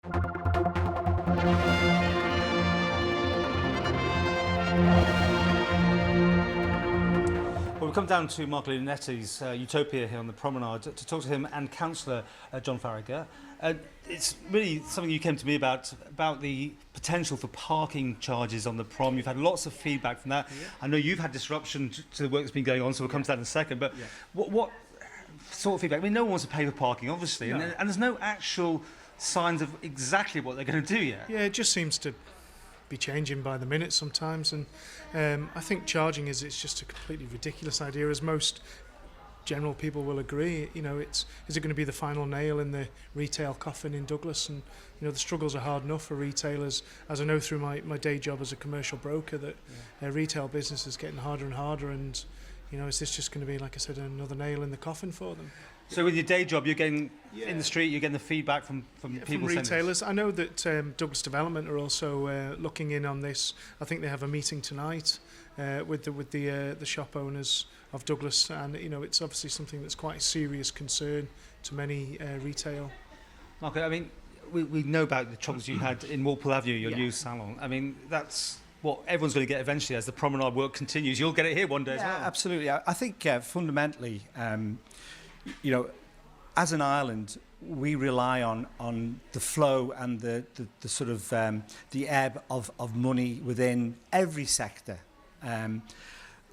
Well, we've come down to Mark Leonetti's Utopia here on the promenade to talk to him and Councillor John Faragher. It's really something you came to me about the potential for parking charges on the prom. You've had lots of feedback from that. Yeah. I know you've had disruption to the work that's been going on, so we'll come to that in a second. But what sort of feedback? I mean, no one wants to pay for parking, obviously, no. and there's no actual signs of exactly what they're going to do yet. Yeah, it just seems to be changing by the minute sometimes, and I think charging it's just a completely ridiculous idea, as most general people will agree. You know, is it going to be the final nail in the retail coffin in Douglas? And you know, the struggles are hard enough for retailers, as I know through my day job as a commercial broker, that retail business is getting harder and harder, and you know, is this just going to be, like I said, another nail in the coffin for them? So with your day job, you're getting in the street, you're getting the feedback from people, from retailers. I know that Douglas Development are also looking in on this. I think they have a meeting tonight with the shop owners of Douglas, and you know, it's obviously something that's quite a serious concern to many retail. Mark, I mean, we know about the troubles you had in Walpole Avenue, your new salon. I mean, that's what everyone's going to get eventually as the promenade work continues. You'll get it here one day as well. Absolutely. I think fundamentally, you know, as an island, we rely on the flow and the sort of the ebb of money within every sector.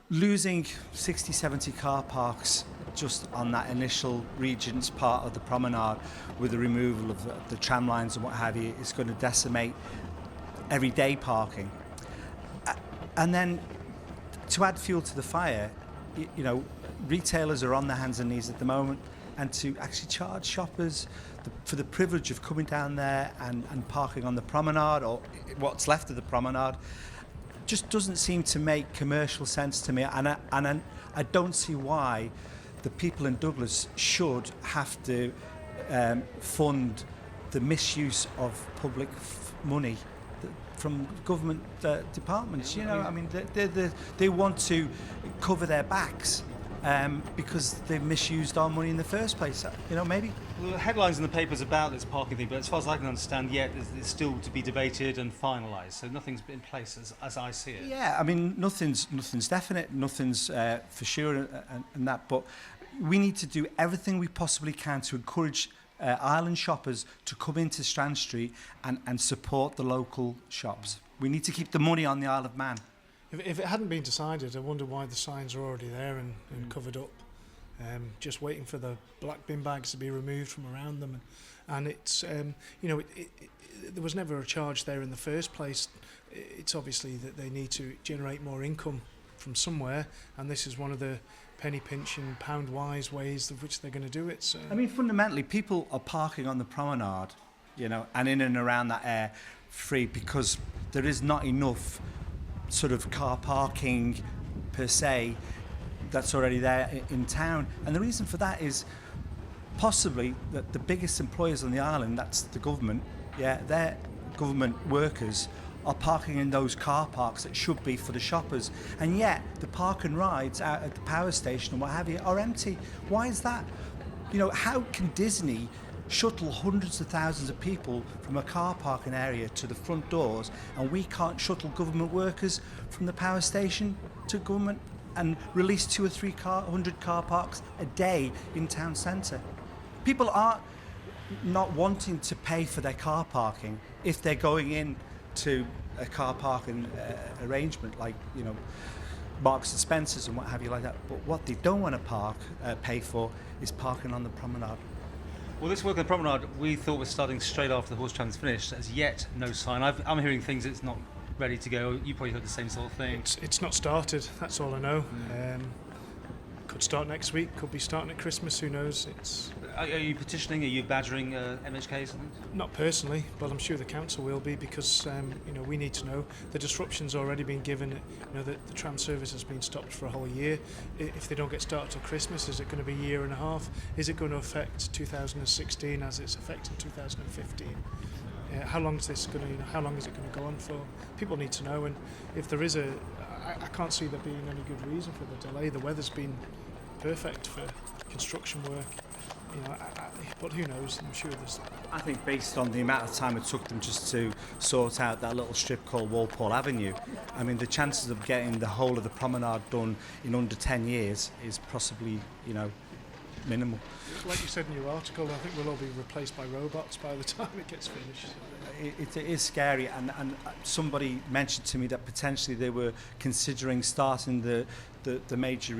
Losing 60, 70 car parks just on that initial Regent's part of the promenade with the removal of the tram lines and what have you is going to decimate everyday parking. And then to add fuel to the fire, you know, retailers are on their hands and knees at the moment, and to actually charge shoppers for the privilege of coming down there and parking on the promenade, or what's left of the promenade, just doesn't seem to make commercial sense to me. And I don't see why the people in Douglas should have to fund the misuse of public money from government departments. You know, I mean, they want to cover their backs because they've misused our money in the first place. You know, maybe. Well, the headlines in the papers about this parking thing, but as far as I can understand, yet it's still to be debated and finalised. So nothing's in place as I see it. Yeah, I mean, nothing's definite, nothing's for sure, and that. But we need to do everything we possibly can to encourage island shoppers to come into Strand Street and support the local shops. We need to keep the money on the Isle of Man. If it hadn't been decided, I wonder why the signs are already there and covered up, just waiting for the black bin bags to be removed from around them. And it's, you know, there was never a charge there in the first place. It's obviously that they need to generate more income from somewhere, and this is one of the penny pinching, pound wise ways of which they're going to do it. So I mean, fundamentally, people are parking on the promenade, you know, and in and around that area free because there is not enough sort of car parking per se that's already there in town. And the reason for that is possibly that the biggest employers on the island, that's the government, their government workers are parking in those car parks that should be for the shoppers, and yet the park and rides out at the power station and what have you are empty. Why is that? You know, how can Disney shuttle hundreds of thousands of people from a car parking area to the front doors, and we can't shuttle government workers from the power station to government and release 200 or 300 car parks a day in town centre? People are not wanting to pay for their car parking if they're going in to a car parking arrangement like, you know, Marks and Spencer's and what have you like that. But what they don't want to pay for is parking on the promenade. Well, this work on the promenade we thought was starting straight after the horse tram's finished. As yet, no sign. I'm hearing things it's not ready to go. You probably heard the same sort of thing. It's not started, that's all I know. Could start next week, could be starting at Christmas, who knows. Are you petitioning, are you badgering MHK or something? Not personally, but I'm sure the council will be, because you know, we need to know. The disruption's already been given. You know, the tram service has been stopped for a whole year. If they don't get started till Christmas, is it going to be a year and a half? Is it going to affect 2016 as it's affected 2015? How long is this going to? You know, how long is it going to go on for? People need to know, and if there is I can't see there being any good reason for the delay. The weather's been perfect for construction work. you know, but who knows? I'm sure there's. I think based on the amount of time it took them just to sort out that little strip called Walpole Avenue, I mean, the chances of getting the whole of the promenade done in under 10 years is possibly, you know, minimal. Like you said in your article, I think we'll all be replaced by robots by the time it gets finished. It is scary, and somebody mentioned to me that potentially they were considering starting the major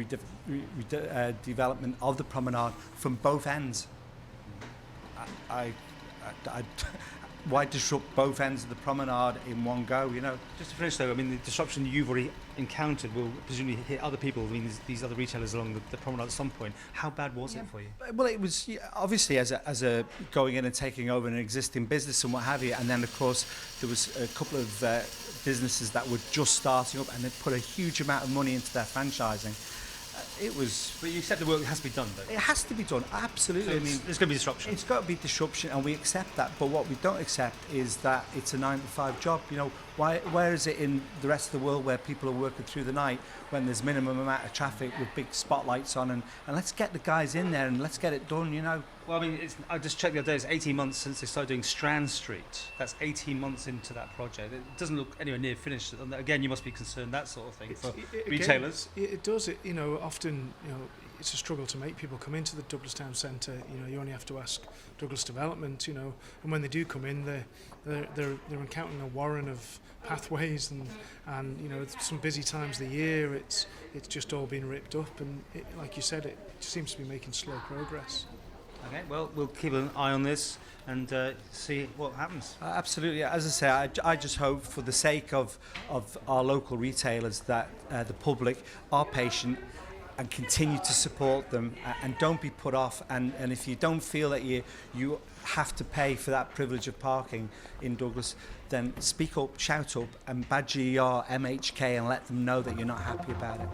development of the promenade from both ends. Why disrupt both ends of the promenade in one go, you know? Just to finish though, I mean, the disruption you've already encountered will presumably hit other people, I mean, these other retailers along the promenade at some point. How bad was it for you? Well, it was obviously as a going in and taking over an existing business and what have you, and then of course there was a couple of businesses that were just starting up and they put a huge amount of money into their franchising. It was. But you accept the work has to be done, though. It has to be done, absolutely. So I mean, there's going to be disruption. It's got to be disruption, and we accept that. But what we don't accept is that it's a 9-to-5 job. You know, where is it in the rest of the world where people are working through the night when there's minimum amount of traffic with big spotlights on, and let's get the guys in there and let's get it done. You know. Well, I mean, I just checked the other day. It's 18 months since they started doing Strand Street. That's 18 months into that project. It doesn't look anywhere near finished. And again, you must be concerned that sort of thing for retailers. It does. You know, often, you know, it's a struggle to make people come into the Douglas Town Centre. You know, you only have to ask Douglas Development. You know, and when they do come in, they're encountering a warren of pathways and you know, some busy times of the year. It's just all been ripped up, and like you said, it seems to be making slow progress. Okay, well, we'll keep an eye on this and see what happens. Absolutely. As I say, I just hope for the sake of our local retailers that the public are patient and continue to support them and don't be put off. And if you don't feel that you have to pay for that privilege of parking in Douglas, then speak up, shout up and badge your MHK and let them know that you're not happy about it.